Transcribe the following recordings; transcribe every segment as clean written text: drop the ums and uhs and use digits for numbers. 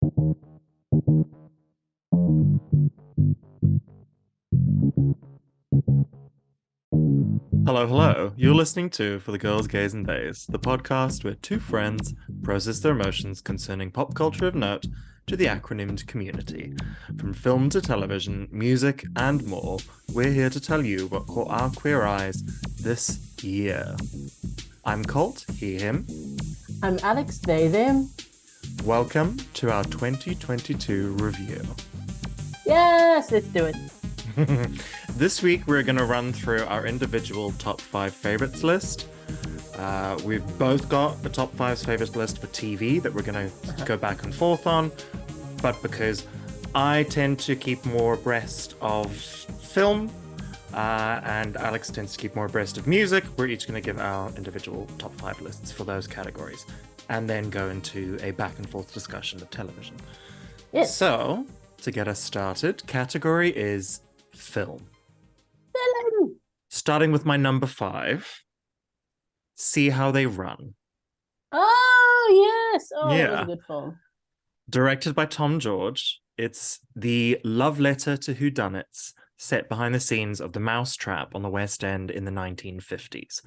Hello, hello. You're listening to For the Girls, Gays, and Theys, the podcast where two friends process their emotions concerning pop culture of note to the acronymed community. From film to television, music, and more, we're here to tell you what caught our queer eyes this year. I'm Colt, he, him. I'm Alex, they, them. Welcome to our 2022 review. Yes, let's do it. This week, we're going to run through our individual top 5 favorites list. We've both got a top 5 favorites list for TV that we're going to go back and forth on. But because I tend to keep more abreast of film and Alex tends to keep more abreast of music, we're each going to give our individual top 5 lists for those categories and then go into a back and forth discussion of television. Yes. So, to get us started, category is film. Starting with my number 5, See How They Run. Oh, yes. Oh, that was Yeah. a good film. Directed by Tom George, it's the love letter to whodunits set behind the scenes of the Mousetrap on the West End in the 1950s.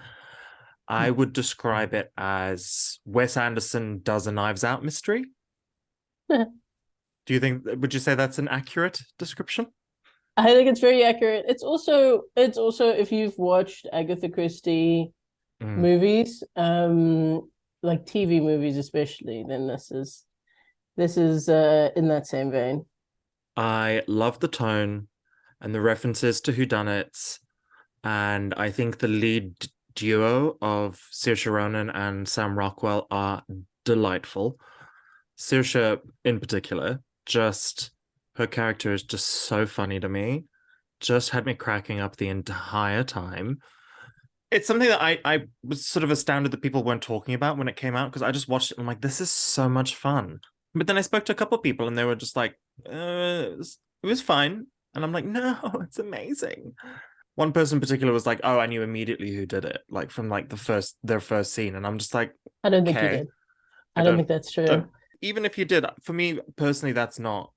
I would describe it as Wes Anderson does a Knives Out mystery. Would you say that's an accurate description? I think it's very accurate. It's also if you've watched Agatha Christie movies, like TV movies especially, then this is in that same vein. I love the tone and the references to whodunits, and I think the lead duo of Saoirse Ronan and Sam Rockwell are delightful. Saoirse, in particular, her character is just so funny to me. Just had me cracking up the entire time. It's something that I was sort of astounded that people weren't talking about when it came out, because I just watched it and I'm like, this is so much fun. But then I spoke to a couple of people and they were just like, it was fine. And I'm like, no, it's amazing. One person in particular was like, oh, I knew immediately who did it, like from like their first scene. And I'm just like, I don't think you okay. did. I don't think that's true. Even if you did, for me personally, that's not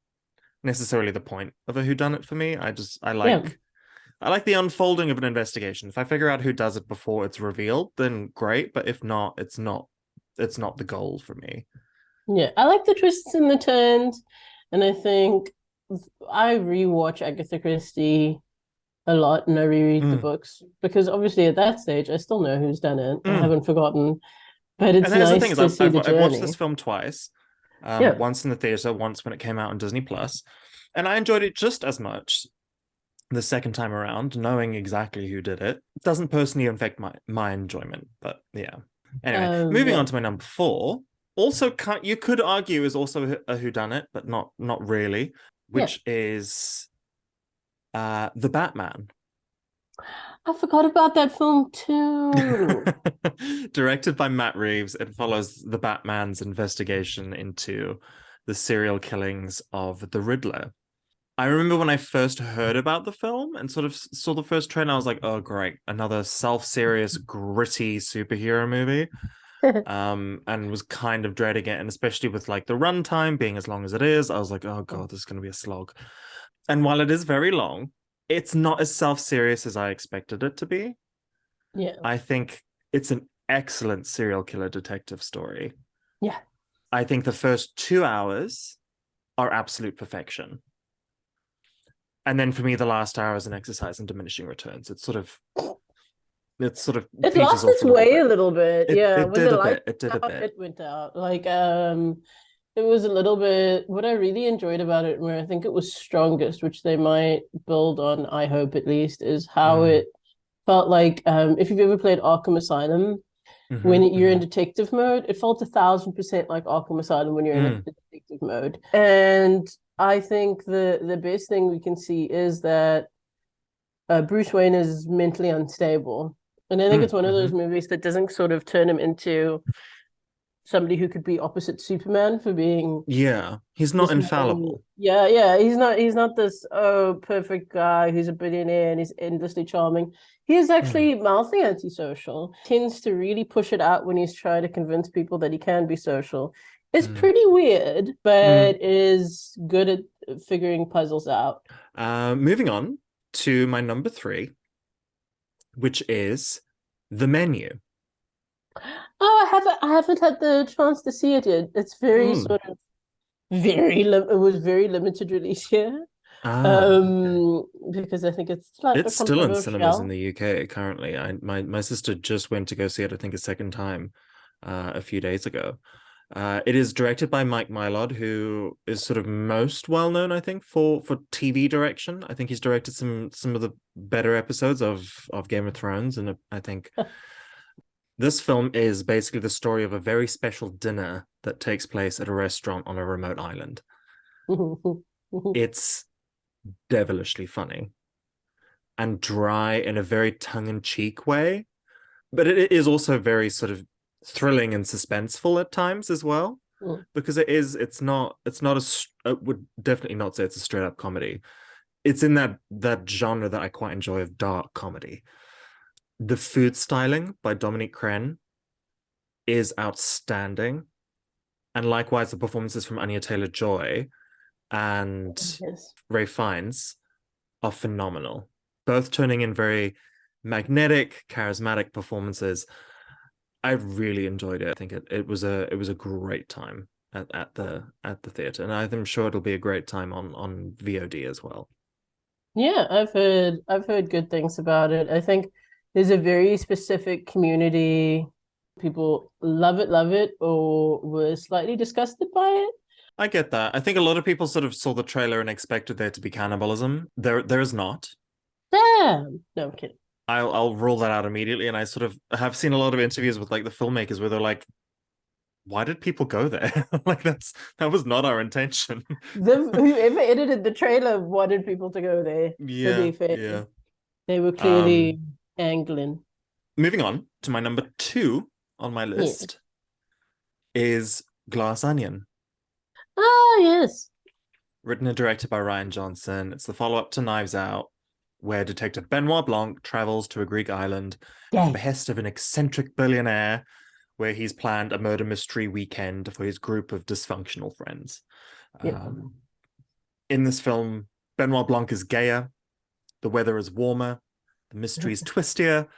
necessarily the point of a whodunit for me. I like the unfolding of an investigation. If I figure out who does it before it's revealed, then great. But if not, it's not the goal for me. Yeah, I like the twists and the turns, and I think I rewatch Agatha Christie a lot, and I reread the books because obviously at that stage I still know who's done it. I haven't forgotten, but it's nice to see the journey. I've watched this film twice. Once in the theater, once when it came out on Disney Plus, and I enjoyed it just as much the second time around, knowing exactly who did it. It doesn't personally affect my enjoyment, but yeah. Anyway, moving on to my number 4. Also, you could argue is also a whodunit, but not really, which is The Batman. I forgot about that film too. Directed by Matt Reeves, it follows the Batman's investigation into the serial killings of the Riddler. I remember when I first heard about the film and sort of saw the first trailer, I was like, oh, great, another self-serious, gritty superhero movie. And was kind of dreading it. And especially with like the runtime being as long as it is, I was like, oh God, this is going to be a slog. And while it is very long, it's not as self-serious as I expected it to be. Yeah. I think it's an excellent serial killer detective story. Yeah. I think the first 2 hours are absolute perfection. And then for me, the last hour is an exercise in diminishing returns. It lost its way a little bit. It did a bit. It went out. Like it was a little bit what I really enjoyed about it, where I think it was strongest, which they might build on, I hope at least, is how it felt like if you've ever played Arkham Asylum, when you're in detective mode, it felt 1,000% like Arkham Asylum when you're in detective mode. And I think the best thing we can see is that Bruce Wayne is mentally unstable. And I think it's one of those movies that doesn't sort of turn him into somebody who could be opposite Superman for being... Yeah, he's not infallible. He's not this perfect guy who's a billionaire and he's endlessly charming. He is actually mildly antisocial. Tends to really push it out when he's trying to convince people that he can be social. It's Mm. pretty weird, Mm. but is good at figuring puzzles out. Moving on to my number three, which is The Menu. Oh, I haven't had the chance to see it yet. It's very Mm. sort of it was very limited release here. Okay. Because I think it's like a It's still in cinemas in controversial. the UK currently. My sister just went to go see it, I think, a second time a few days ago. It is directed by Mike Mylod, who is sort of most well known, I think, for TV direction. I think he's directed some of the better episodes of Game of Thrones, and I think this film is basically the story of a very special dinner that takes place at a restaurant on a remote island. It's devilishly funny and dry in a very tongue-in-cheek way, but it is also very sort of thrilling and suspenseful at times as well, because it's not I would definitely not say it's a straight up comedy. It's in that genre that I quite enjoy of dark comedy. The food styling by Dominique Crenn is outstanding, and likewise the performances from Anya Taylor-Joy and Yes. Ray Fiennes are phenomenal, both turning in very magnetic, charismatic performances. I really enjoyed it. I think it was a great time at the theater, and I'm sure it'll be a great time on VOD as well. Yeah, I've heard good things about it. I think there's a very specific community. People love it, or were slightly disgusted by it. I get that. I think a lot of people sort of saw the trailer and expected there to be cannibalism. There is not. Damn. No, I'm kidding. I'll rule that out immediately. And I sort of have seen a lot of interviews with like the filmmakers where they're like, why did people go there? Like that was not our intention. Whoever edited the trailer wanted people to go there, to Yeah, be fair. yeah. They were Um, clearly angling. moving on to my number two on my Yeah. list is Glass Onion, Ah, yes. written and directed by Ryan Johnson. It's the follow-up to Knives Out, where Detective Benoit Blanc travels to a Greek island at the Yay. behest of an eccentric billionaire, where he's planned a murder mystery weekend for his group of dysfunctional friends. Yep. Um, in this film, Benoit Blanc is gayer, the weather is warmer, the mystery is twistier,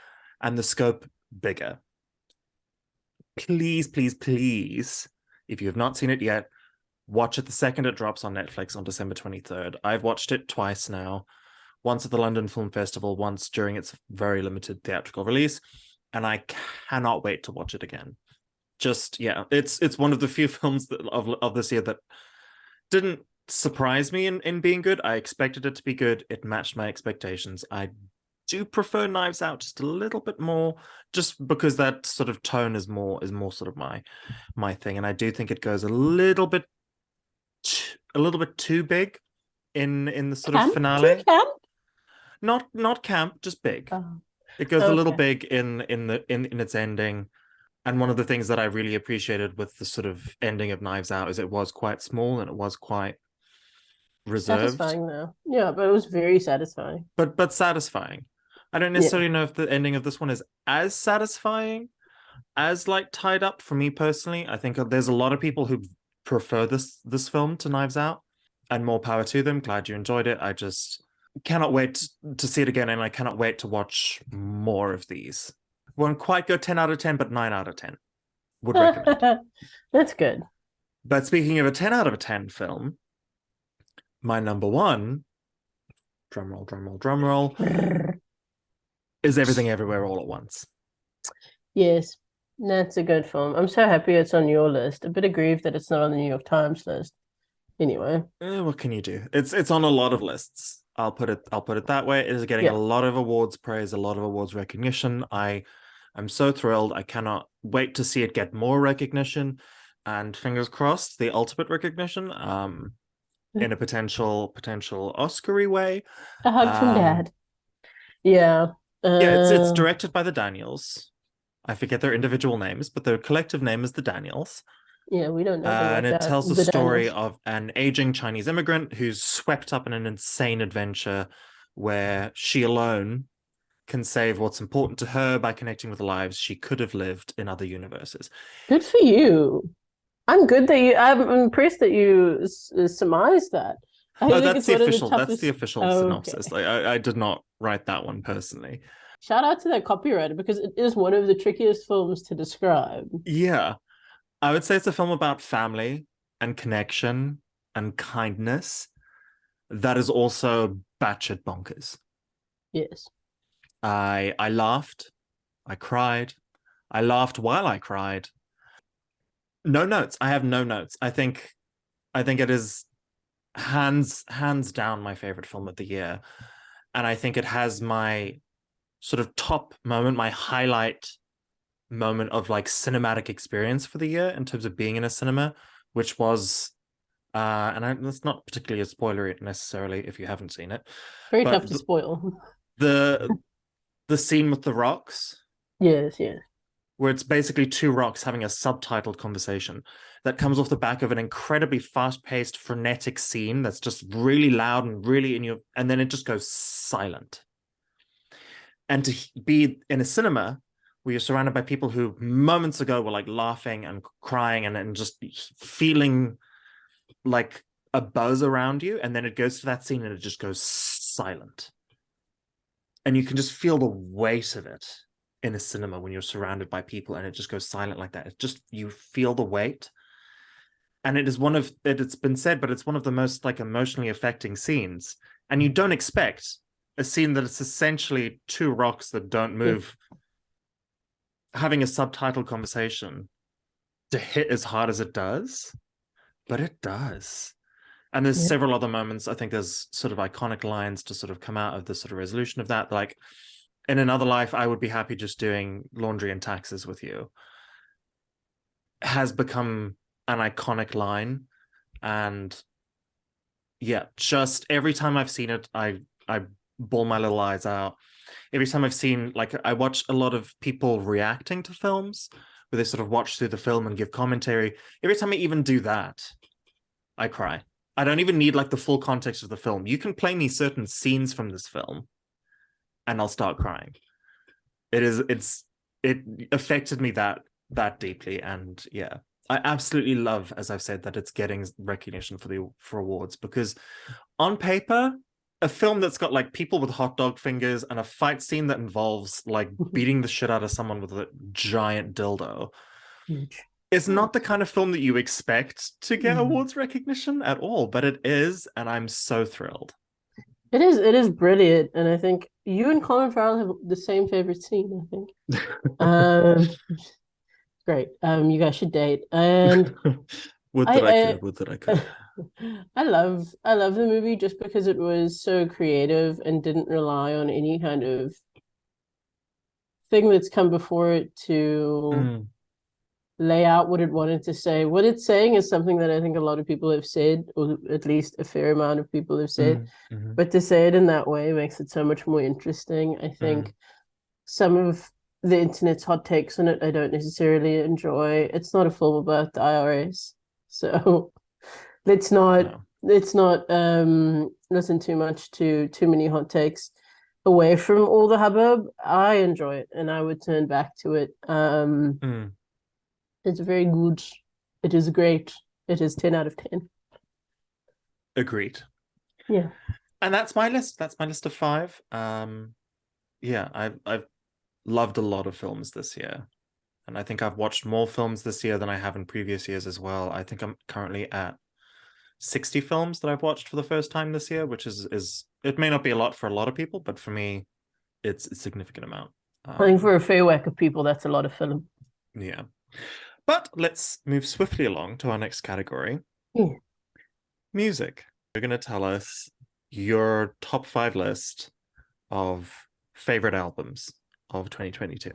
and the scope bigger. Please, please, please, if you have not seen it yet, watch it the second it drops on Netflix on December 23rd. I've watched it twice now, once at the London Film Festival, once during its very limited theatrical release, and I cannot wait to watch it again. Just yeah, it's one of the few films of this year that didn't surprise me in being good. I expected it to be good. It matched my expectations. I do prefer Knives Out just a little bit more, just because that sort of tone is more sort of my thing, and I do think it goes a little bit too big in the sort of Camp? Too finale. camp? Not camp, just big. Oh, It goes a little okay. big in its ending. And one of the things that I really appreciated with the sort of ending of Knives Out is it was quite small and it was quite reserved, Satisfying though. Yeah, but it was very satisfying. but satisfying. I don't Yeah. necessarily know if the ending of this one is as satisfying as like tied up for me personally. I think there's a lot of people who prefer this film to Knives Out, and more power to them. Glad you enjoyed it. I just cannot wait to see it again, and I cannot wait to watch more of these. Won't quite go 10 out of 10, but 9 out of 10 would recommend. That's good. But speaking of a 10 out of a 10 film, my number one, drum roll, drum roll, drum roll, is Everything Everywhere All at Once. Yes, that's a good film. I'm so happy it's on your list. A bit aggrieved that it's not on the New York Times list. Anyway, What can you do? It's on a lot of lists. I'll put it that way. It is getting a yeah. lot of awards praise, a lot of awards recognition. I'm so thrilled. I cannot wait to see it get more recognition, and fingers crossed, the ultimate recognition. In a potential Oscar-y way. A hug from Um, Dad. Yeah. yeah, it's Uh, directed by the Daniels. I forget their individual names, but their collective name is the Daniels. yeah, we don't know them And like it that. tells the The story Daniels. of an aging Chinese immigrant who's swept up in an insane adventure where she alone can save what's important to her by connecting with lives she could have lived in other universes. Good for you. I'm impressed that you surmised that. I Oh, think that's it's the one of the official. That's the toughest. official Oh, synopsis. okay. Like I did not write that one personally. Shout out to that copywriter because it is one of the trickiest films to describe. Yeah, I would say it's a film about family and connection and kindness that is also batshit bonkers. Yes. I laughed, I cried, I laughed while I cried. No notes. I have no notes. I think it is hands down my favorite film of the year, and I think it has my sort of top moment, my highlight moment of like cinematic experience for the year in terms of being in a cinema, which was that's not particularly a spoiler necessarily if you haven't seen it, Very tough but to spoil. the the scene with the rocks Yes, yes. where it's basically two rocks having a subtitled conversation that comes off the back of an incredibly fast-paced frenetic scene that's just really loud and really in your, and then it just goes silent. And to be in a cinema where you're surrounded by people who moments ago were like laughing and crying and just feeling like a buzz around you, and then it goes to that scene and it just goes silent, and you can just feel the weight of it in a cinema when you're surrounded by people and it just goes silent like that. It just, you feel the weight, and it is one of, it's been said, but it's one of the most like emotionally affecting scenes, and you don't expect a scene that it's essentially two rocks that don't Yes. move having a subtitled conversation to hit as hard as it does, but it does. And there's Yeah. several other moments. I think there's sort of iconic lines to sort of come out of the sort of resolution of that. Like, in another life, I would be happy just doing laundry and taxes with you, has become an iconic line. And yeah, just every time I've seen it, I bawl my little eyes out. Every time I've seen, like, I watch a lot of people reacting to films where they sort of watch through the film and give commentary. Every time I even do that, I cry. I don't even need like the full context of the film. You can play me certain scenes from this film and I'll start crying. It affected me that deeply. And yeah, I absolutely love, as I've said, that it's getting recognition for awards, because on paper, a film that's got like people with hot dog fingers and a fight scene that involves like beating the shit out of someone with a giant dildo Huge. is not the kind of film that you expect to get Mm. awards recognition at all, but it is, and I'm so thrilled. It is brilliant, and I think you and Colin Farrell have the same favorite scene, I think. Great. You guys should date. And Would that I I could, would that I could. I I love the movie just because it was so creative and didn't rely on any kind of thing that's come before it to Mm, lay out what it wanted to say. What it's saying is something that I think a lot of people have said, or at least a fair amount of people have said. mhm, But to say it in that way makes it so much more interesting. I mm. think some of the internet's hot takes on it I don't necessarily enjoy. It's not a film about the IRS. So let's not No. listen too much to too many hot takes away from all the hubbub. I enjoy it and I would turn back to it. Mm, It's very good. It is great. It is 10 out of 10. agreed. Yeah. And that's my list. That's my list of five. Yeah, I've loved a lot of films this year. And I think I've watched more films this year than I have in previous years as well. I think I'm currently at 60 films that I've watched for the first time this year, which is it may not be a lot for a lot of people, but for me, it's a significant amount. I think for Um, a fair whack of people, that's a lot of film. yeah. But let's move swiftly along to our next category, Yeah. music. You're going to tell us your top five list of favorite albums of 2022.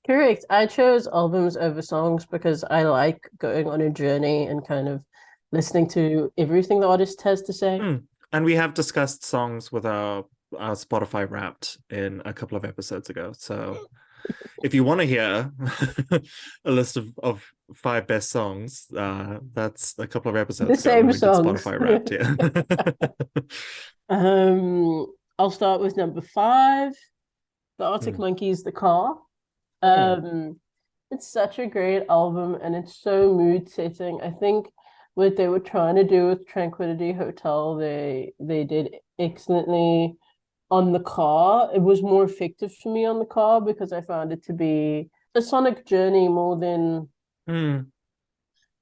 Correct. I chose albums over songs because I like going on a journey and kind of listening to everything the artist has to say. Mm. And we have discussed songs with our Spotify Wrapped in a couple of episodes ago. So if you want to hear a list of five best songs, that's a couple of The episodes ago when same we did songs. Spotify Wrapped. Yeah. I'll start with number five, the Arctic Mm. Monkeys, The Car. Mm. Um, It's such a great album and it's so mood setting. I think what they were trying to do with Tranquility Hotel, they did excellently on the car. It was more effective for me on the car because I found it to be a sonic journey Mm,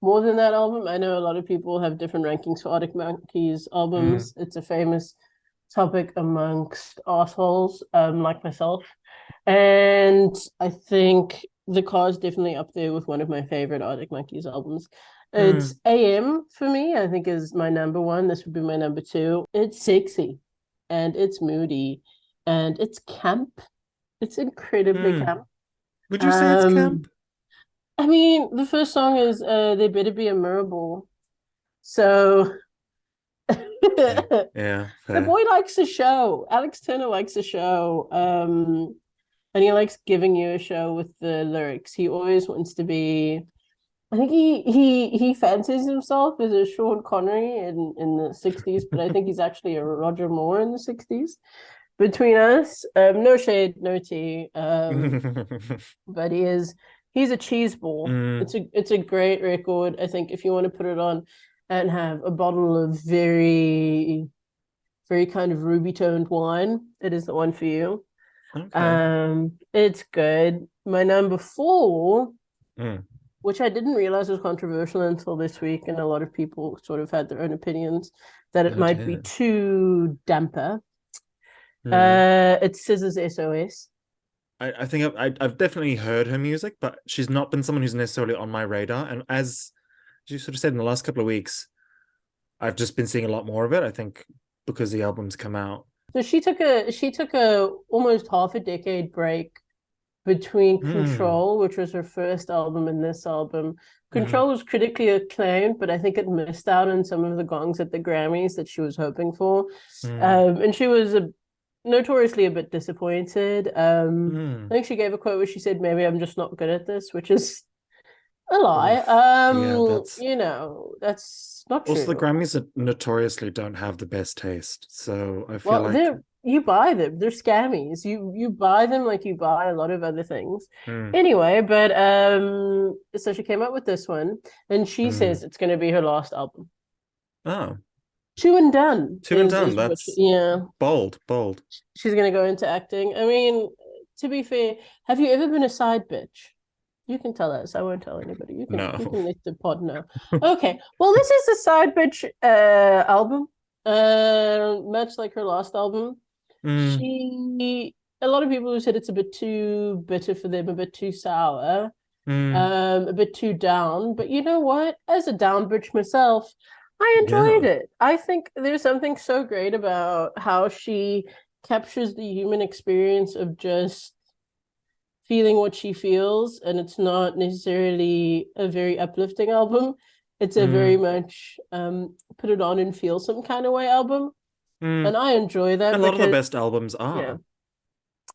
more than that album. I know a lot of people have different rankings for Arctic Monkeys mm, albums. It's a famous topic amongst assholes, like myself. And I think The Car is definitely up there with one of my favorite Arctic Monkeys albums. It's mm, AM for me, I think is my number one. This would be my number two. It's sexy and it's moody and it's camp. It's incredibly mm. camp. Would you say it's Um, camp? I mean, the first song is They Better Be a Mirrorball. So Okay. the Yeah, fair. boy likes a show. Alex Turner likes a show. And he likes giving you a show with the lyrics. He always wants to be. I think he fancies himself as a Sean Connery in the 60s, but I think he's actually a Roger Moore in the 60s. Between us, no shade, no tea. But he's a cheese ball. Mm, It's a great record. I think if you want to put it on and have a bottle of very kind of ruby toned wine, it is the one for you. okay. It's good. My number four, Mm. which I didn't realize was controversial until this week, and a lot of people sort of had their own opinions that it Oh might be dear. too damper. Mm. It's Scissors SOS. I think I've definitely heard her music, but she's not been someone who's necessarily on my radar. And as you sort of said in the last couple of weeks, I've just been seeing a lot more of it. I think because the album's come out. So she took a almost half a decade break between Mm, Control, which was her first album, and this album. mm, Control was critically acclaimed, but I think it missed out on some of the gongs at the Grammys that she was hoping for. mm, And she was notoriously a bit disappointed. I mm. think she gave a quote where she said, "Maybe I'm just not good at this," which is a lie. Oof. Yeah, that's That's not also the true. Grammys that notoriously don't have the best taste. So I feel Well, like you buy them. They're scammies. You buy them like you buy a lot of other things. mm, Anyway, but so she came up with this one, and she mm. says it's going to be her last album. Oh, Two and done two and done. is what That's yeah. bold, bold. She's going to go into acting. I mean, to be fair, have you ever been a side bitch? You can tell us. I won't tell anybody. You No. can let the pod know. Okay. Well, this is the side bitch album. Much like her last album. Mm, She a lot of people who said it's a bit too bitter for them, a bit too sour, mm, a bit too down. But you know what? As a down bitch myself, I yeah. enjoyed it. I think there's something so great about how she captures the human experience of just feeling what she feels, and it's not necessarily a very uplifting album. It's a very Mm, much put it on and feel some kind of way album. mm. And I enjoy A that lot of the because best albums yeah, are.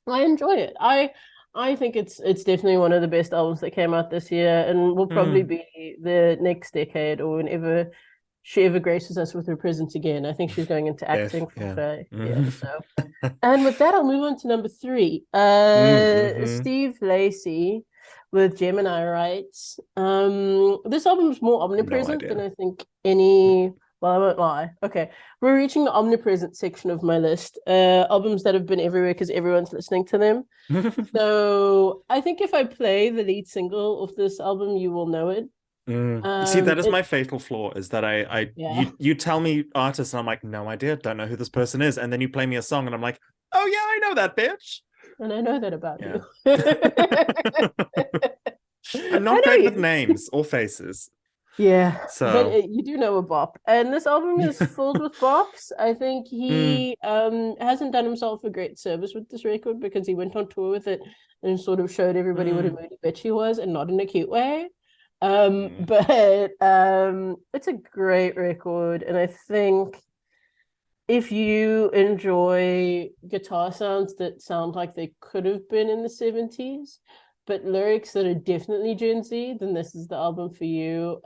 I enjoy it. I think it's definitely one of the best albums that came out this year and will probably Mm, be the next decade or whenever she ever graces us with her presence again. I think she's going into Def, acting for yeah. sure. Yeah. Mm. So and with that I'll move on to number three. Mm-hmm. Steve Lacy with Gemini Rights. This album is more No omnipresent than idea. I think any well, I won't lie. Okay. We're reaching the omnipresent section of my list. Albums that have been everywhere because everyone's listening to them. So I think if I play the lead single of this album, you will know it. See, that is It my fatal flaw, is that yeah, you tell me artists and I'm like, no idea, don't know who this person is. And then you play me a song and I'm like, oh yeah, I know that bitch. and I know that about you. Yeah. I'm I not know great with you. names or faces. Yeah, but So, you do know a bop, and this album is filled with bops. I think mm, he hasn't done himself a great service with this record because he went on tour with it and sort of showed everybody what a mm, moody bitch he was, and not in a cute way. mm, But it's a great record, and I think if you enjoy guitar sounds that sound like they could have been in the 70s, but lyrics that are definitely Gen Z, then this is the album for you.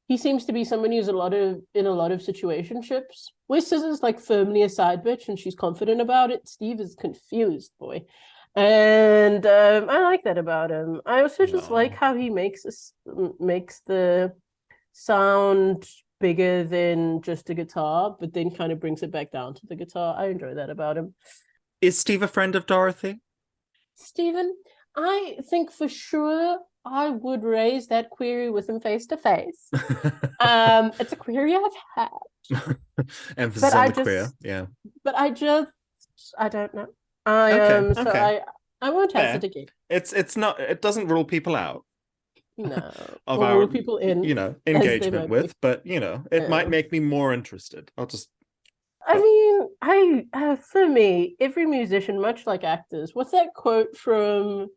He seems to be someone who's in a lot of situationships. Where Scissor's like firmly a side bitch and she's confident about it. Steve is confused, boy. And I like that about him. I also just like No. how he makes the sound bigger than just a guitar, but then kind of brings it back down to the guitar. I enjoy that about him. Is Steve a friend of Dorothy? Stephen, I think for sure I would raise that query with him face to face. It's a query I've had, but Emphasis on I the queer. just, Yeah. but I just, I don't know. I Okay. so Okay. I won't Fair. hesitate. It's not. It doesn't rule people out No, of or our rule people in, as they engagement might be. with, but it might Yeah. make me more interested. I'll just. I Oh, mean, for me, every musician, much like actors, what's that quote from?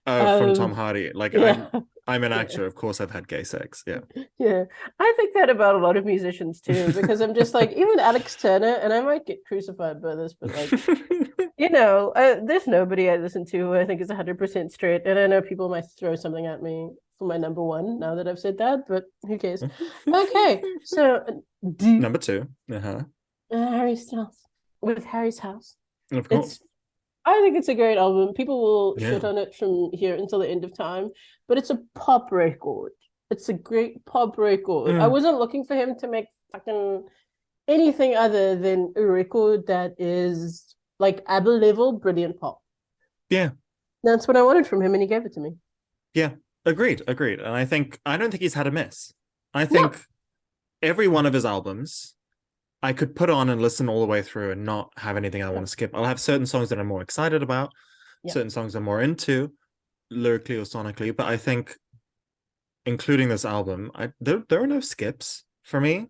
oh, from Tom Um, Hardy. Like yeah, I'm an yeah, actor. Of course, I've had gay sex. Yeah. yeah. I think that about a lot of musicians too, because I'm just like, even Alex Turner, and I might get crucified by this, but like, there's nobody I listen to who I think is 100% straight, and I know people might throw something at me for my number one now that I've said that, but who cares? Okay, so do Number two. Uh-huh. Harry Styles with Harry's House. Of It's course. I think it's a great album. People will shit Yeah. on it from here until the end of time, but it's a pop record. It's a great pop record. I Mm. wasn't looking for him to make fucking anything other than a record that is like ABBA level brilliant pop. Yeah. That's what I wanted from him, and he gave it to me. Yeah. Agreed. Agreed. And I don't think he's had a miss. I No, think every one of his albums I could put on and listen all the way through and not have anything I no, want to skip. I'll have certain songs that I'm more excited about, yeah, certain songs I'm more into, lyrically or sonically. But I think, including this album, there are no skips for me.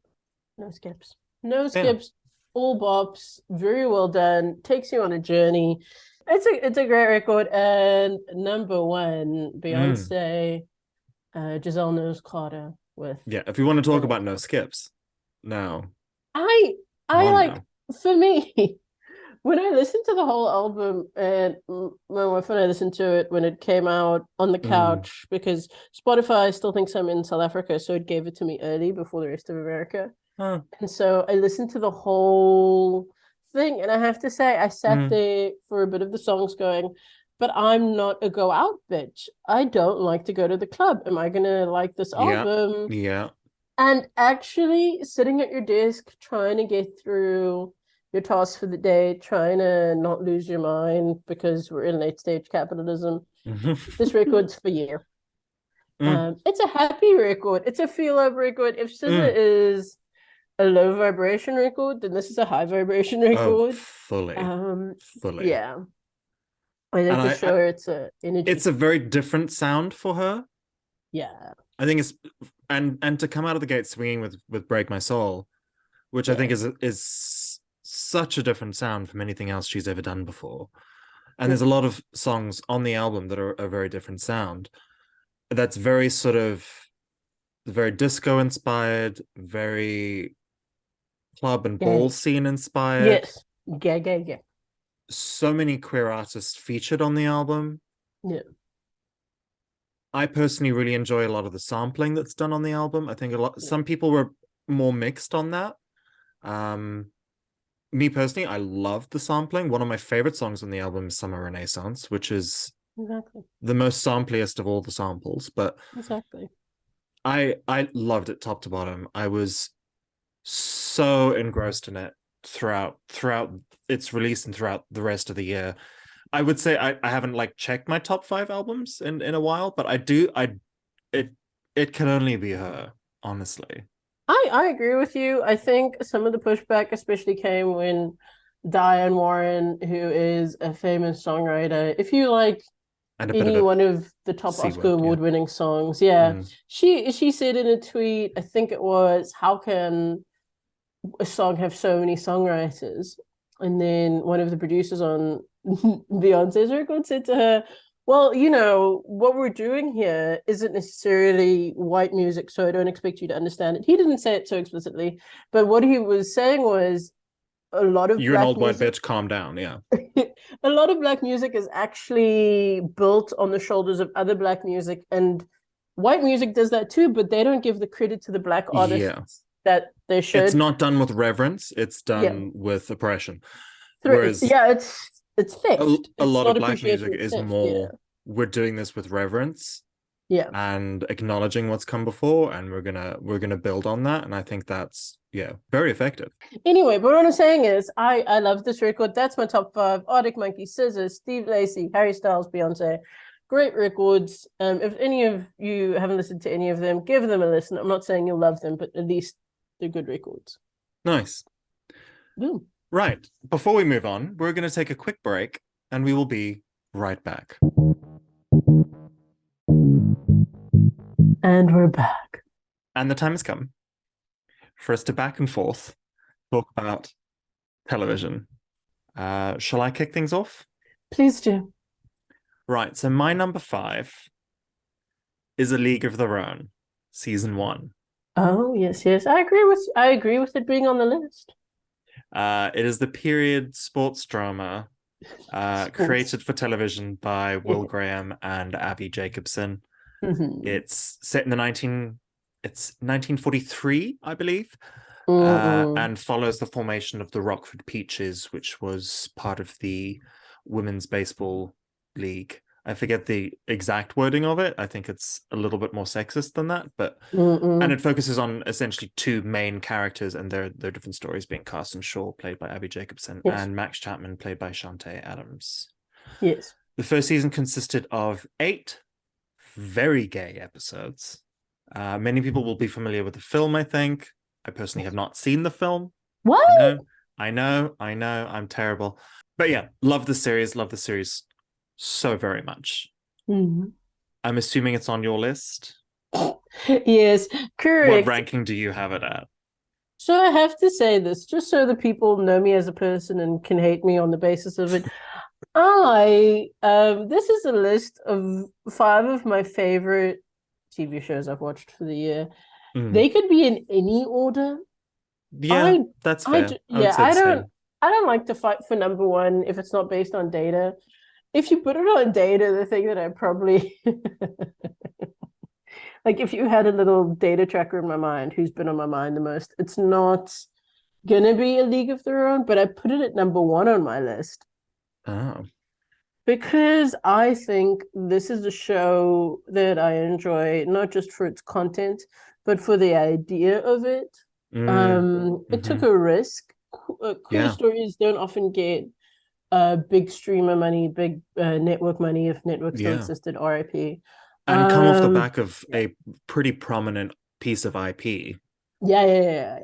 no skips, no Yeah. skips. All bops, very well done. Takes you on a journey. It's a great record. And number one, Mm. Beyonce, Giselle Knowles Carter with Yeah. If we want to talk Colt. about no skips, no. I Come I on like now. for me when I listened to the whole album and my wife and I listened to it when it came out on the Mm. couch because Spotify still thinks I'm in South Africa, so it gave it to me early before the rest of America. Huh. And so I listened to the whole thing, and I have to say, I sat Mm. there for a bit of the songs going, but I'm not a go out bitch. I don't like to go to the club. Am I gonna like this Yeah. album? Yeah. And actually sitting at your desk trying to get through your tasks for the day, trying to not lose your mind because we're in late stage capitalism. This record's for you. Mm. It's a happy record. It's a feel up record. If SZA Mm. is a low vibration record, then this is a high vibration Oh, record. fully. Um, Fully. yeah, I think And for I sure it's a it's energy. a very different sound for her. Yeah, I think it's and to come out of the gate swinging with "Break My Soul," which I think yeah, is such a different sound from anything else she's ever done before. And there's yeah, a lot of songs on the album that are a very different sound. That's very sort of very disco inspired, very club and ball gay. scene inspired. Yes, gay, gay, gay. So many queer artists featured on the album. Yeah, I personally really enjoy a lot of the sampling that's done on the album. I think yeah, some people were more mixed on that. Um, Me personally, I love the sampling. One of my favorite songs on the album is Summer Renaissance, which is exactly, the most sampliest of all the samples. But exactly. I loved it top to bottom. I was so engrossed in it throughout its release and throughout the rest of the year. I would say I haven't like checked my top five albums in a while, but it it can only be her, honestly. I agree with you. I think some of the pushback especially came when Diane Warren, who is a famous songwriter, if you like And a bit of any a one of the top C Oscar word, yeah. award-winning songs, yeah, Mm. she said in a tweet, I think it was, how can a song have so many songwriters? And then one of the producers on Beyonce's record said to her, well, what we're doing here isn't necessarily white music, so I don't expect you to understand it. He didn't say it so explicitly, but what he was saying was a lot of You're an black old white music, bitch, calm down, yeah. a lot of black music is actually built on the shoulders of other black music, and white music does that too, but they don't give the credit to the black Yeah. artists that they It's should. not done with reverence, it's Yeah, done with oppression. Whereas yeah, It's a, theft. a It's lot of not black appreciation, music it's is theft. Yeah. more, we're doing this with reverence Yeah. and acknowledging what's come before, and we're gonna build on that. And I think that's, yeah, very effective. Anyway, but what I'm saying is, I love this record. That's my top five: Arctic Monkeys, Scissors, Steve Lacy, Harry Styles, Beyonce. Great records. If any of you haven't listened to any of them, give them a listen. I'm not saying you'll love them, but at least they're good records. Nice. Boom. Right. Before we move on, we're going to take a quick break and we will be right back. And we're back. And the time has come for us to back and forth talk about television. Shall I kick things off? Please do. Right. So my number 5 is A League of Their Own, season 1. Oh, yes, yes. I agree with it being on the list. It is the period sports drama Sports. created for television by Will Yeah. Graham and Abby Jacobson. Mm-hmm. It's set in it's 1943, I believe, Mm-mm. and follows the formation of the Rockford Peaches, which was part of the Women's Baseball League. I forget the exact wording of it. I think it's a little bit more sexist than that, but and Mm-mm. it focuses on essentially two main characters and their different stories, being Carson Shaw, played by Abby Jacobson, Yes. and Max Chapman, played by Shantae Adams. Yes. The first season consisted of 8 very gay episodes. Many people will be familiar with the film, I think. I personally have not seen the film. What? I know, I'm terrible. But yeah, love the series so very much. Mm-hmm. I'm assuming it's on your list. Yes, What correct. ranking do you have it at? So I have to say this, just so the people know me as a person and can hate me on the basis of it. This is a list of 5 of my favorite TV shows I've watched for the year. Mm. They could be in any order. Yeah, I, that's fair. I would yeah, say the same. I don't like to fight for number one if it's not based on data. If you put it on data, the thing that I probably like, if you had a little data tracker in my mind, who's been on my mind the most, it's not gonna be A League of Their Own, but I put it at number one on my list Oh. because I think this is a show that I enjoy not just for its content, but for the idea of it. Mm. It took Hmm. a risk. Queer Yeah. stories don't often get big streamer money, big network money if network still Yeah. existed. RIP. And come off the back of Yeah, a pretty prominent piece of IP. yeah.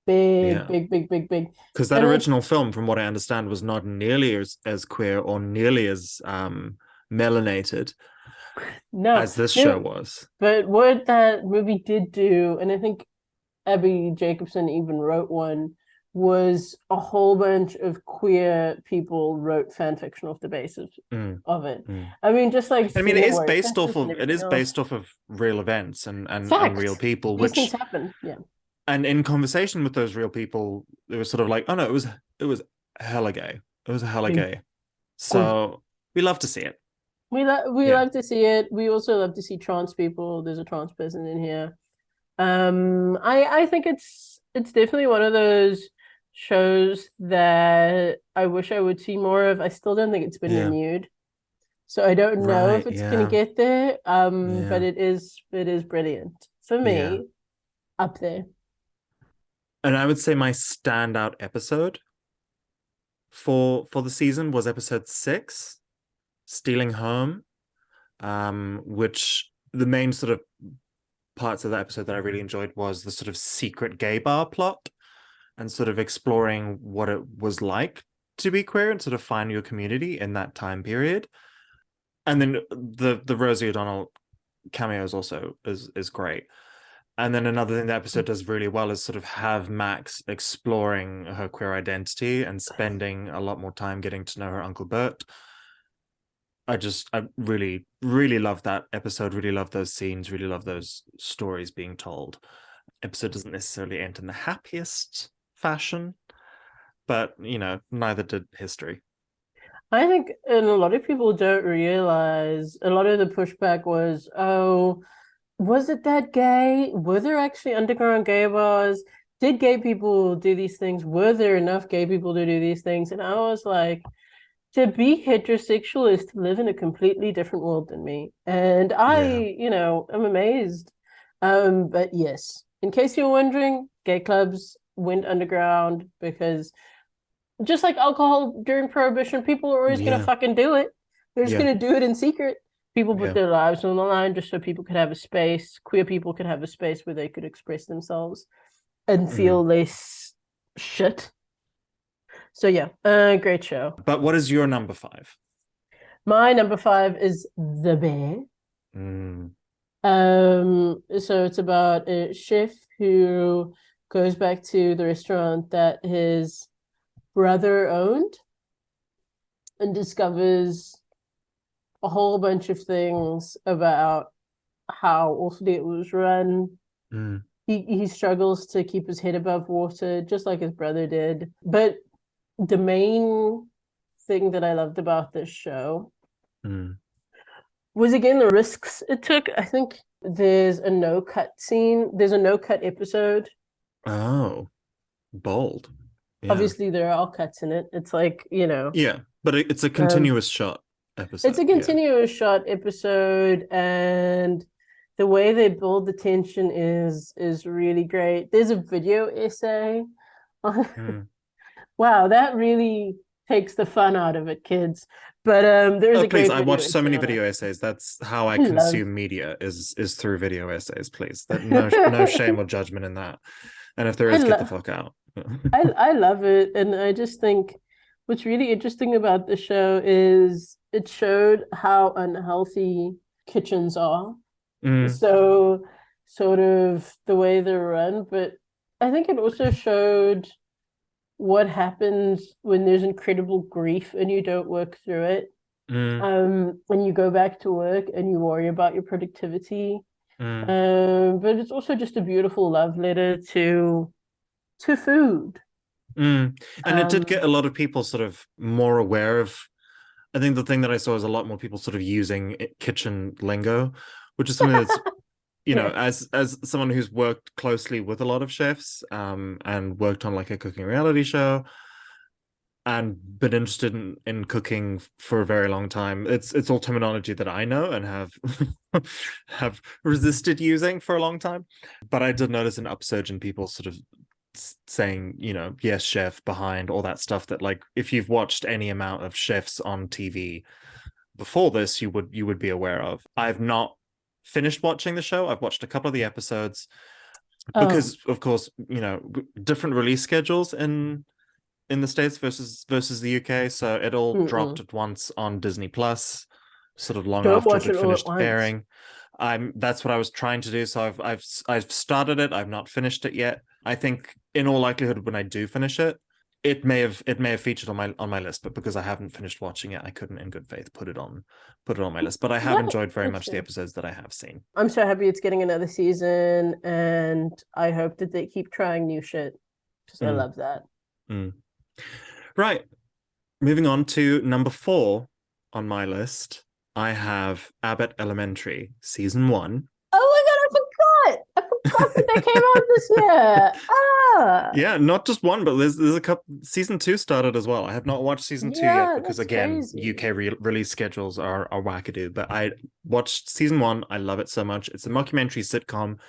Big, Yeah. big, big, big, big. Because that And I original film, from what I understand, was not nearly as queer or nearly as melanated no, as this show no, was. but what that movie did do, and I think Abby Jacobson even wrote one, was a whole bunch of queer people wrote fan fiction off the basis Mm, of it. mm. I mean, just like I mean, it female is warrior based off princess and of everything else. real events and real Fact. people, These things which, happen. Yeah. and in conversation with those real people, it was sort of like, oh no, it was hella gay. It was hella Big gay. good. So we love to see it. We Yeah. love to see it. We also love to see trans people. There's a trans person in here. I think it's definitely one of those shows that I wish I would see more of. I still don't think it's been Yeah. renewed. So I don't know if Right. it's gonna Yeah. get there. But Yeah. it is brilliant. For Yeah. me, up there. And I would say my standout episode for the season was episode 6, Stealing Home, which the main sort of parts of that episode that I really enjoyed was the sort of secret gay bar plot and sort of exploring what it was like to be queer and sort of find your community in that time period. And then the Rosie O'Donnell cameo is also is great. And then another thing the episode does really well is sort of have Max exploring her queer identity and spending a lot more time getting to know her Uncle Bert. I really, really love that episode, really love those scenes, really love those stories being told. Episode doesn't necessarily end in the happiest fashion, but neither did history. I think, and a lot of people don't realize, a lot of the pushback was, oh, was it that gay? Were there actually underground gay bars? Did gay people do these things? Were there enough gay people to do these things? And I was like, to be heterosexual is to live in a completely different world than me. And Yeah. I'm amazed. But yes, in case you're wondering, gay clubs went underground because just like alcohol during Prohibition, people are always gonna Yeah. fucking do it. They're just Yeah. gonna do it in secret. People put Yeah. their lives on the line just so people could have a space. Queer people could have a space where they could express themselves and Mhm. feel less shit. So yeah, great show. But what is your number five? My number five is The Bear. Mm. So it's about a chef who goes back to the restaurant that his brother owned and discovers a whole bunch of things about how awfully it was run. Mm. He struggles to keep his head above water, just like his brother did. But the main thing that I loved about this show Mm. was again the risks it took. I think there's a no cut scene. There's a no cut episode. Oh, bold. Yeah. Obviously, there are all cuts in it. It's like, Yeah. But it's a um, continuous shot it's a episode. Yeah. continuous shot episode, and the way they build the tension is really great. There's a video essay. Mm. Wow, that really takes the fun out of it, kids. But there's Oh, a please. great I video watch so essay many on it. video essays. That's how I I love consume media is through video essays, please. That no shame or judgment in that. And if there I is, get the love fuck out. I love it, and I just think what's really interesting about the show is it showed how unhealthy kitchens are. Mm. So sort of the way they're run, but I think it also showed what happens when there's incredible grief and you don't work through it. Mm. And you go back to work and you worry about your productivity. Mm. But it's also just a beautiful love letter to food. Mm. And it did Um, get a lot of people sort of more aware of. I think the thing that I saw is a lot more people sort of using kitchen lingo, which is something that's, yeah. as someone who's worked closely with a lot of chefs, and worked on like a cooking reality show and been interested in cooking for a very long time. It's all terminology that I know and have have resisted using for a long time. But I did notice an upsurge in people sort of saying, yes, chef, behind all that stuff that, like, if you've watched any amount of chefs on TV before this, you would be aware of. I've not finished watching the show. I've watched a couple of the episodes Oh, because, of course, different release schedules in the States versus the UK. So it all dropped mm-mm. at once on Disney Plus, sort of long Don't after it watch had it all at finished once. airing. That's what I was trying to do. So I've started it. I've not finished it yet. I think in all likelihood, when I do finish it, it may have featured on my list, but because I haven't finished watching it, I couldn't in good faith put it on my list. But I have No, enjoyed very that's much the fair. episodes that I have seen. I'm so happy it's getting another season, and I hope that they keep trying new shit because I Mm, love that. mm. Right. Moving on to number 4 on my list, I have Abbott Elementary season 1. Oh my god, I forgot that they came out this year. Ah, Yeah, not just one, but there's a couple. Season 2 started as well. I have not watched season 2 yet yeah, because, that's again, crazy. UK release schedules are wackadoo. But I watched season 1. I love it so much. It's a mockumentary sitcom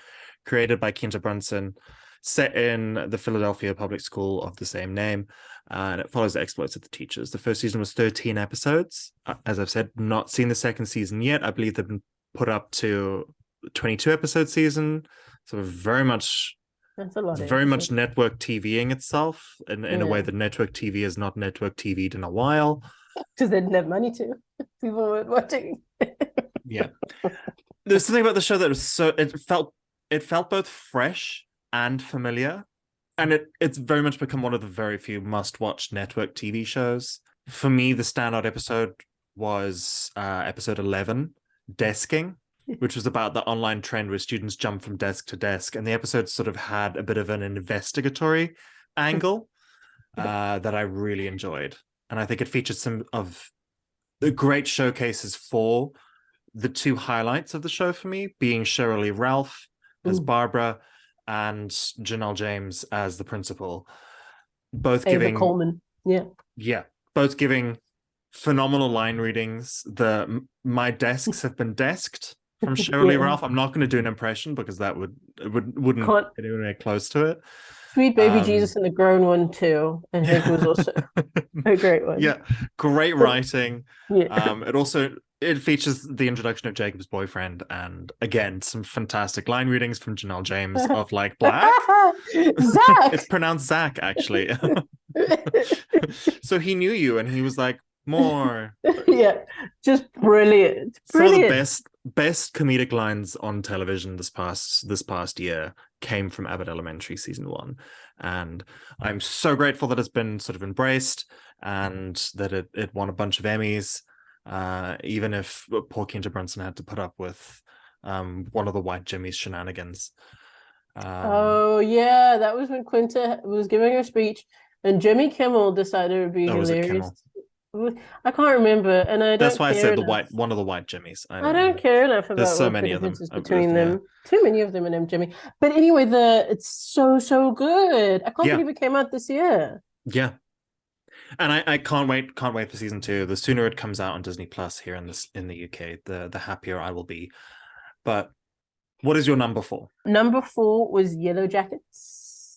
created by Quinta Brunson, set in the Philadelphia public school of the same name, and it follows the exploits of the teachers. The first season was 13 episodes. As I've said, not seen the second season yet. I believe they've been put up to 22 episode season. So That's a lot of very much episodes. network TVing itself in a way Yeah, that network TV is not network TV'd in a while. because they didn't have money to. People weren't watching. Yeah. There's something about the show that was it felt both fresh and familiar. And it's very much become one of the very few must-watch network TV shows. For me, the standout episode was episode 11, Desking, which was about the online trend where students jump from desk to desk. And the episode sort of had a bit of an investigatory angle that I really enjoyed. And I think it featured some of the great showcases for the two highlights of the show for me, being Cheryl Lee Ralph as Ooh, Barbara and Janelle James as the principal. Both Ava giving, Coleman. Yeah. yeah, both giving phenomenal line readings. My desks have been desked from Shirley Yeah. Ralph. I'm not going to do an impression because wouldn't Can't get anywhere close to it. Sweet Baby Um, Jesus and the Grown One too. I think was also a great one. yeah, great writing. Yeah. It features the introduction of Jacob's boyfriend, and again some fantastic line readings from Janelle James of like Black. It's Zach. pronounced Zach actually. So he knew you, and he was like more. Yeah, just brilliant. Some of the Brilliant. best comedic lines on television this past year came from Abbott Elementary season 1, and I'm so grateful that it's been sort of embraced and that it won a bunch of Emmys, even if poor Kinta Brunson had to put up with one of the White Jimmy's shenanigans. Oh yeah, that was when Quinta was giving her speech and Jimmy Kimmel decided it would be Oh, was it hilarious. Kimmel? I can't remember, and I That's don't why I care said enough. one of the White Jimmys. I I don't know. don't care enough There's about so what the many of them. difference is between Yeah, them. Too many of them and M Jimmy. But anyway, it's so good. I can't yeah, believe it came out this year. yeah. And I can't wait for season 2. The sooner it comes out on Disney Plus here in the UK, the happier I will be. But what is your number 4? Number 4 was Yellow Jackets.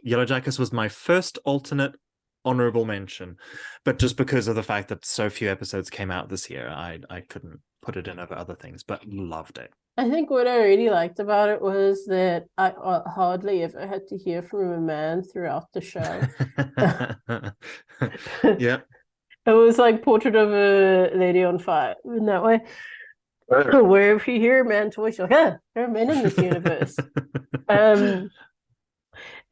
Yellow Jackets was my first alternate honorable mention, but just because of the fact that so few episodes came out this year, I couldn't put it in over other things, but loved it. I think what I really liked about it was that I hardly ever had to hear from a man throughout the show. Yeah. It was like Portrait of a Lady on Fire in that way. Where if you hear a man's voice, you're like, there are men in this universe. Um,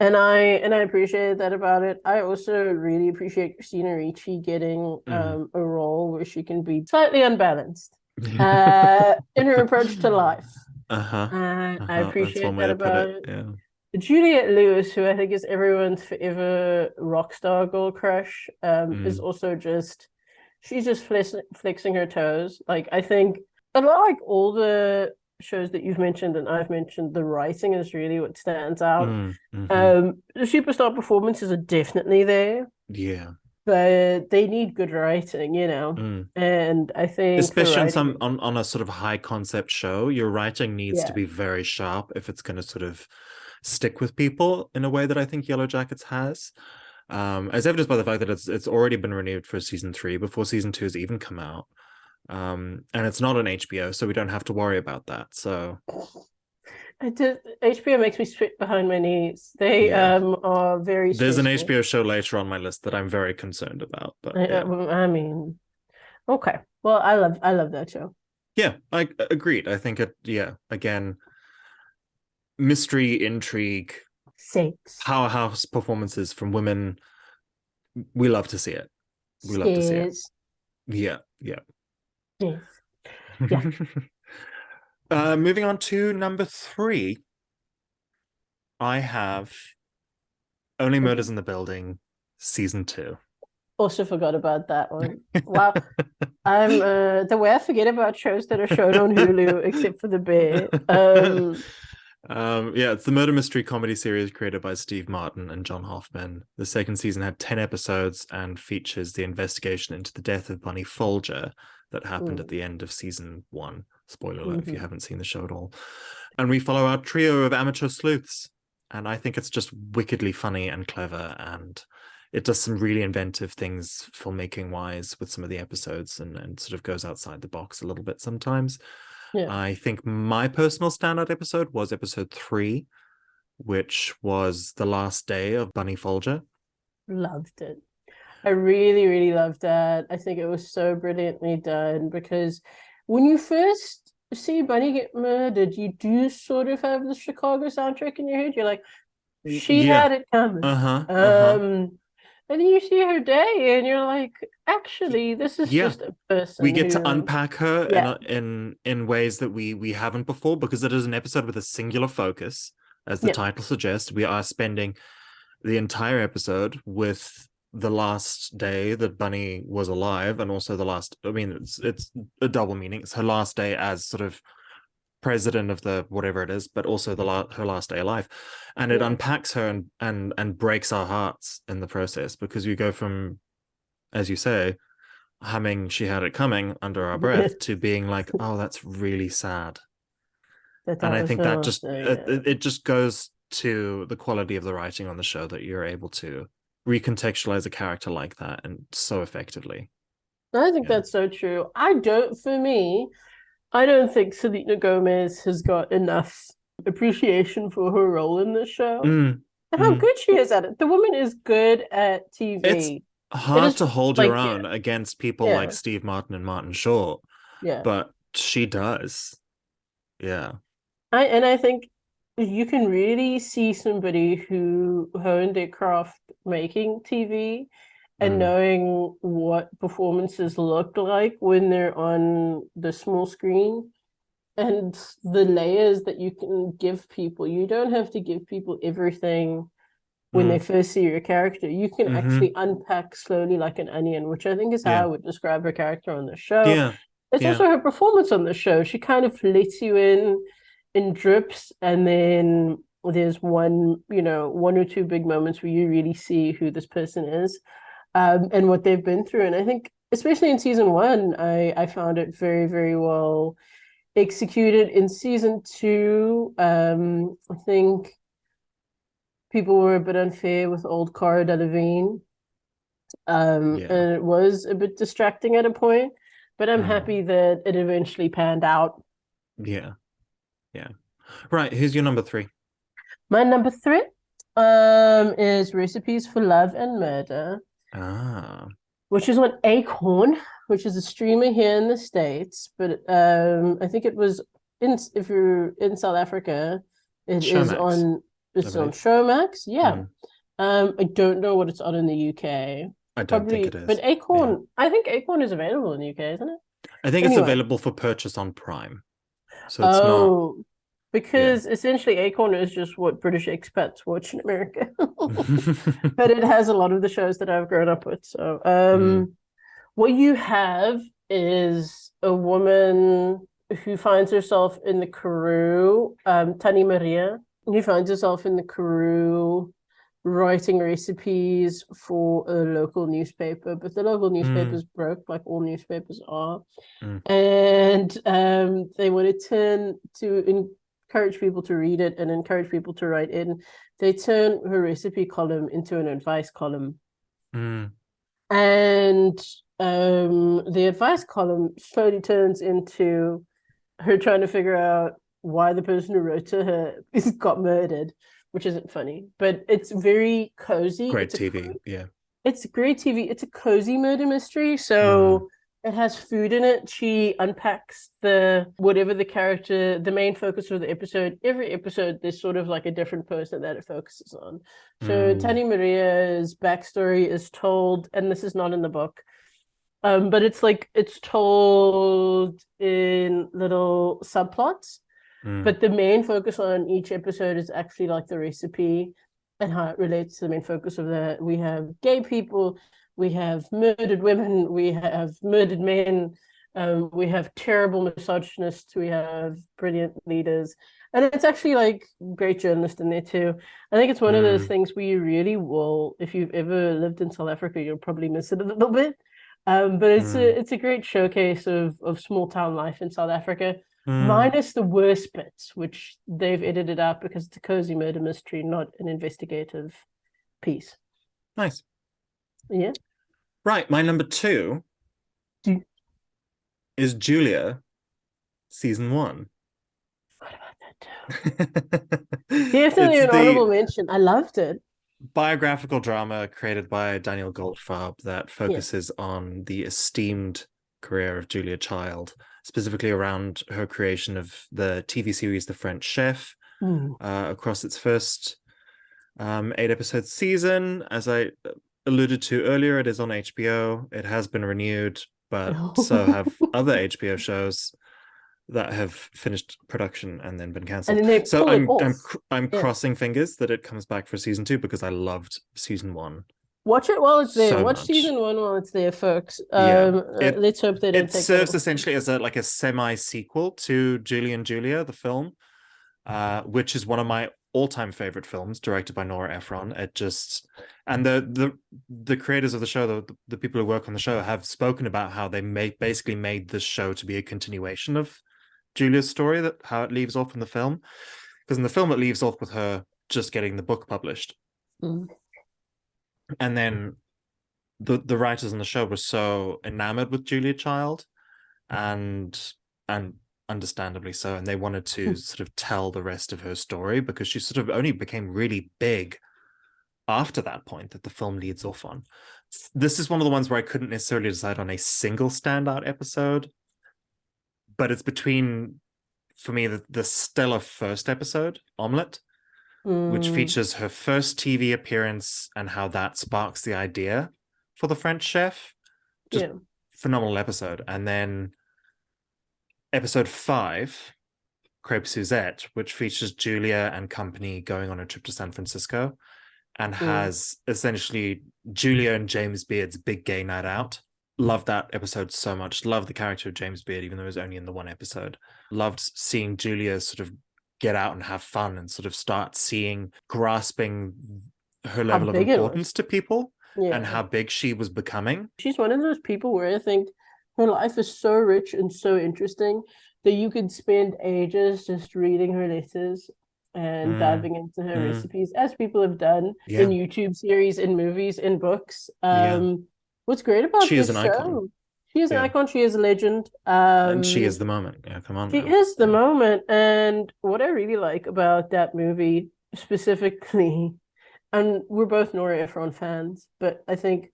and I appreciated that about it. I also really appreciate Christina Ricci getting a role where she can be slightly unbalanced in her approach to life. I That's one appreciate way that to put about it. it. Yeah. Juliette Lewis, who I think is everyone's forever rock star girl crush, is also she's just flexing her toes. Like I think a lot like all the shows that you've mentioned and I've mentioned, the writing is really what stands out. The superstar performances are definitely there, Yeah. but they need good writing, you know. And I think the Especially on writing, on a sort of high concept show, your writing needs to yeah, be very sharp if it's going to sort of stick with people in a way that I think Yellow Jackets has. As evidenced by the fact that it's already been renewed for season 3 before season 2 has even come out. And it's not on HBO, so we don't have to worry about that. So HBO makes me sweat behind my knees. They yeah, are very there's an stressful. HBO show later on my list that I'm very concerned about. But yeah, I mean, okay. Well, I love that show. yeah, I agreed. I think it. Yeah, again, mystery, intrigue, Six. powerhouse performances from women. We love to see it. We love to see it. Stairs. Yeah, yeah. Yes. Yeah. Moving on to number 3, I have Only Murders in the Building, season 2. Also forgot about that one. Wow. I'm the way I forget about shows that are shown on Hulu, except for The Bear. Yeah, it's the murder mystery comedy series created by Steve Martin and John Hoffman. The second season had 10 episodes and features the investigation into the death of Bunny Folger that happened at the end of season 1. Spoiler alert if you haven't seen the show at all. And we follow our trio of amateur sleuths. And I think it's just wickedly funny and clever, and it does some really inventive things filmmaking wise with some of the episodes, and sort of goes outside the box a little bit sometimes. Yeah. I think my personal standout episode was episode 3, which was the last day of Bunny Folger. Loved it. I really, really loved that. I think it was so brilliantly done because when you first see Bunny get murdered, you do sort of have the Chicago soundtrack in your head. You're like, she Yeah. had it coming. Uh-huh. And then you see her day and you're like, actually, this is Yeah. just a person We get to who, unpack her yeah, in ways that we haven't before, because it is an episode with a singular focus. As the yeah, title suggests, we are spending the entire episode with the last day that Bunny was alive, and also the last, I mean, it's a double meaning. It's her last day as sort of president of the whatever it is, but also her last day alive, and it yeah, unpacks her and breaks our hearts in the process, because you go from, as you say, humming "She Had It Coming" under our breath to being like, oh, that's really sad. And That I was think her that just laughter, it, yeah. it just goes to the quality of the writing on the show that you're able to recontextualize a character like that and so effectively. I think Yeah. that's so true. For me, I don't think Selena Gomez has got enough appreciation for her role in this show Mm, and how mm. good she is at it. The woman is good at It's TV. It hard is to hold your like, yeah, own against people like yeah, Steve Martin and Martin Short, yeah. but she does. Yeah. I think you can really see somebody who honed their craft making TV and Mm, knowing what performances look like when they're on the small screen and the layers that you can give people. You don't have to give people everything when they mm, first see your character. You can mm-hmm. actually unpack slowly like an onion, which I think is how Yeah. I would describe her character on the show. Yeah. It's Yeah. also her performance on the show. She kind of lets you in drips, and then there's one or two big moments where you really see who this person is, and what they've been through. And I think, especially in season one, I found it very, very well executed. In season two, I think people were a bit unfair with old Cara Delevingne, Yeah. and it was a bit distracting at a point. But I'm Mm, happy that it eventually panned out. yeah. Yeah. Right. Who's your number three? My number three, is Recipes for Love and Murder, Ah, which is on Acorn, which is a streamer here in the States. But I think it was in if you're in South Africa, it is Showmax, on I it's on believe. Showmax. Yeah. Mm, I don't know what it's on in the UK. I don't think it Probably, but is. Yeah. Acorn, I think Acorn is available in the UK, isn't it? I think it's Anyway, available for purchase on Prime. So it's not, oh, yeah. because essentially Acorn is just what British expats watch in America. But it has a lot of the shows that I've grown up with. So, Mm, what you have is a woman who finds herself in the Karoo, Tani Maria, who finds herself in the Karoo writing recipes for a local newspaper, but the local newspaper mm, is broke, like all newspapers are. mm, And they want to turn to encourage people to read it and encourage people to write in. They turn her recipe column into an advice column. mm, And the advice column slowly turns into her trying to figure out why the person who wrote to her got murdered, which isn't funny, but it's very cozy. great TV. Yeah. It's great TV. It's a cozy murder mystery. Mm, So it has food in it. She unpacks the whatever the character, the main focus of the episode. Every episode, there's sort of like a different person that it focuses on. So mm, Tani Maria's backstory is told, and this is not in the book, but it's told in little subplots. mm, But the main focus on each episode is actually like the recipe and how it relates to the main focus of that. We have gay people, we have murdered women, we have murdered men, we have terrible misogynists, we have brilliant leaders. And it's actually like great journalists in there too. I think it's one of those mm, things where you really will, if you've ever lived in South Africa, you'll probably miss it a little bit. But mm, it's a great showcase of small town life in South Africa, mm. minus the worst bits, which they've edited out because it's a cozy murder mystery, not an investigative piece. Nice. Yeah. Right. My number two Do is Julia, season one. what about that too? Definitely It's an honorable the mention. I loved it. biographical drama created by Daniel Goldfarb that Yeah. focuses on the esteemed career of Julia Child, specifically around her creation of the TV series The French Chef, Mm. across its first 8 episode season. As I alluded to earlier, it is on HBO. It has been renewed, but so have other HBO shows that have finished production and then been And cancelled. then they So pull it off. I'm Yeah. crossing fingers that it comes back for season two because I loved season one Watch it while it's there. so Watch much. season one while it's there, folks. Yeah. It Let's hope they don't it take that serves off. essentially as a semi sequel to Julie and Julia, the film, which is one of my all-time favorite films, directed by Nora Ephron. It just, and the creators of the show, the people who work on the show, have spoken about how they basically made this show to be a continuation of Julia's story, that how it leaves off in the film. Because in the film, it leaves off with her just getting the book published. Mm. And then the writers on the show were so enamored with Julia Child, and understandably so, and they wanted to sort of tell the rest of her story, because she sort of only became really big after that point that the film leads off on. This is one of the ones where I couldn't necessarily decide on a single standout episode, but it's between, for me, the stellar first episode, Omelette, which Mm. features her first TV appearance and how that sparks the idea for the French chef. Just Yeah. phenomenal episode. And then episode 5, Crepe Suzette, which features Julia and company going on a trip to San Francisco, and Mm. has essentially Julia and James Beard's big gay night out. Loved that episode so much. Loved the character of James Beard, even though it was only in the one episode. Loved seeing Julia sort of get out and have fun and sort of start grasping her How level of big it was. importance to people and Yeah. how big she was becoming. She's one of those people where I think her life is so rich and so interesting that you could spend ages just reading her letters and Mm, diving into her mm, recipes, as people have done in yeah, YouTube series, in movies, in books. yeah. What's great about She is this an icon. show? She is an Yeah. icon. She is a legend. And she is the moment. Yeah, come on She now. is the Yeah. moment. And what I really like about that movie specifically, and we're both Nora Ephron fans, but I think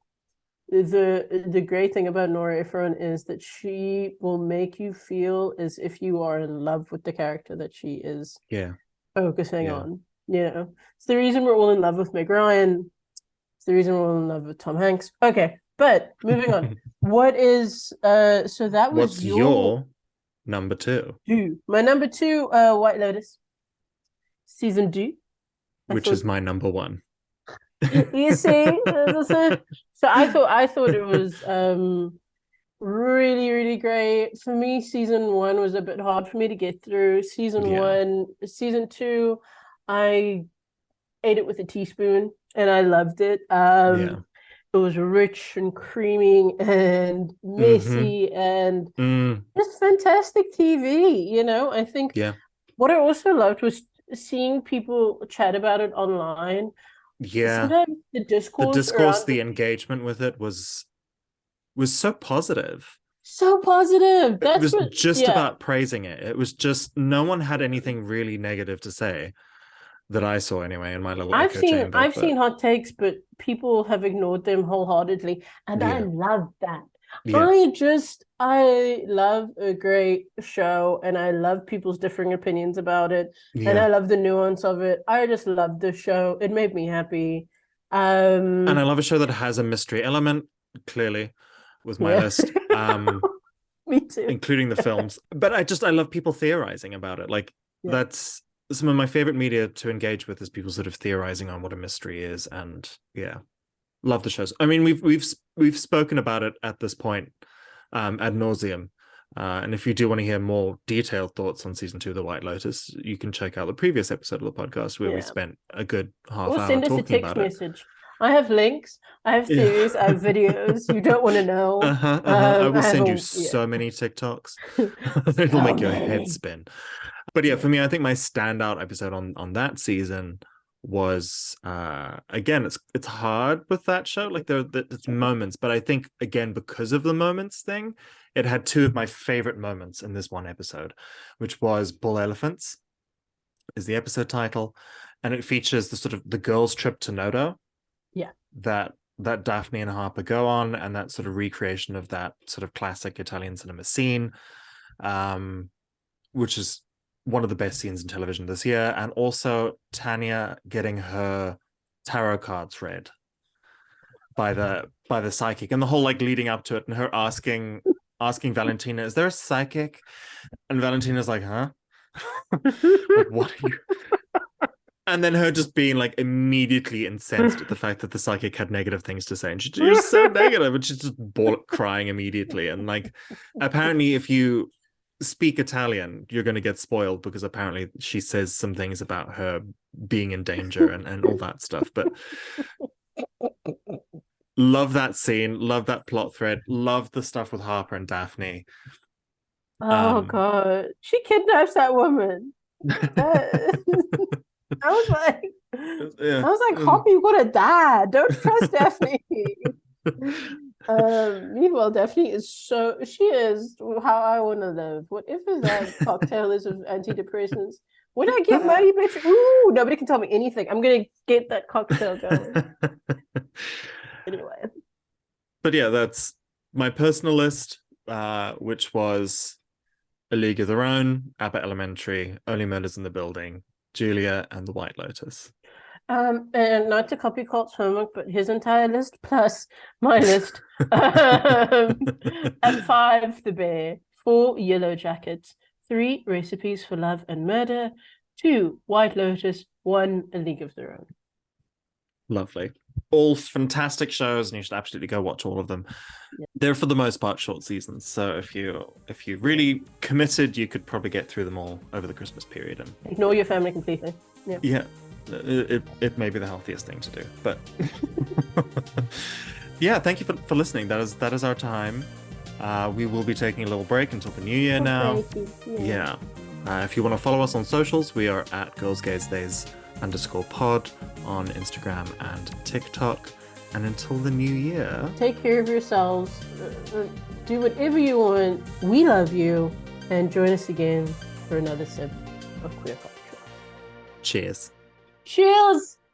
the great thing about Nora Ephron is that she will make you feel as if you are in love with the character that she is Yeah. focusing Yeah. on. You know, it's the reason we're all in love with Meg Ryan. It's the reason we're all in love with Tom Hanks. Okay, but moving on. What is so that was What's your your number 2? two. My number two, White Lotus, season 2. I Which is thought my number 1. you see, so I thought it was really, really great. For me, season 1 was a bit hard for me to get through. Season Yeah. 1, season 2, I ate it with a teaspoon and I loved it. Yeah. It was rich and creamy and Mm-hmm. messy and Mm, just fantastic TV. I think yeah. what I also loved was seeing people chat about it online. Yeah. Sometimes the The discourse discourse, around the it engagement with it was so positive. so positive. It That's was what, just yeah. about praising it. It was just, no one had anything really negative to say, that I saw anyway, in my little I've echo seen chamber. I've But seen hot takes, but people have ignored them wholeheartedly, and I yeah. love that. Yeah. I love a great show, and I love people's differing opinions about it, and Yeah. I love the nuance of it. I just love the show. It made me happy. And I Um, love a show that has a mystery element, clearly, with my yeah, list. me too. Including the films. But I love people theorizing about it. Like, Yeah, that's some of my favorite media to engage with, is people sort of theorizing on what a mystery is. And yeah, love the shows. I mean, we've spoken about it at this point, ad nauseum. And if you do want to hear more detailed thoughts on season 2 of The White Lotus, you can check out the previous episode of the podcast, where we yeah. spent a good half Or hour send us a talking text about it. message. I have links. I have Yeah. theories. I have videos. You don't want to know. Uh-huh, uh-huh. I will I have send you a yeah. so many TikToks. It'll So make your head many. spin. But yeah, for me, I think my standout episode on that season was, again, it's hard with that show. Like, it's moments, but I think, again, because of the moments thing, it had 2 of my favorite moments in this one episode, which was Bull Elephants, is the episode title, and it features the sort of the girls' trip to Noto Yeah. that Daphne and Harper go on, and that sort of recreation of that sort of classic Italian cinema scene, which is one of the best scenes in television this year. And also Tanya getting her tarot cards read by the psychic, and the whole, like, leading up to it, and her asking Valentina, is there a psychic? And Valentina's like, huh? Like, what are you? And then her just being, like, immediately incensed at the fact that the psychic had negative things to say, and you're so negative, and she's just crying immediately. And, like, apparently, if you speak Italian, you're going to get spoiled because apparently she says some things about her being in danger and all that stuff. But love that scene, love that plot thread, love the stuff with Harper and Daphne. Oh God, she kidnaps that woman. That I was like, yeah. Hoppy, you gotta die. Don't trust Daphne. Meanwhile, Daphne is she is how I want to live. Whatever that cocktail is of antidepressants. When I get money, bitch, ooh, nobody can tell me anything. I'm gonna get that cocktail going. Anyway. But yeah, that's my personal list, which was A League of Their Own, Abbott Elementary, Only Murders in the Building, Julia, and The White Lotus. And not to copy Colt's homework, but his entire list plus my list. At 5, The Bear. 4, Yellow Jackets. 3, Recipes for Love and Murder. 2, White Lotus. 1, A League of Their Own. Lovely. All fantastic shows, and you should absolutely go watch all of them. Yeah. They're for the most part short seasons, so if you really committed, you could probably get through them all over the Christmas period and ignore your family completely. Yeah. It may be the healthiest thing to do, but yeah, thank you for listening. That is our time. We will be taking a little break until the new year now. Yeah. If you want to follow us on socials, we are at girlsgaysdays_pod on Instagram and TikTok. And until the new year, take care of yourselves. Do whatever you want. We love you, and join us again for another sip of queer culture. Cheers. Cheers!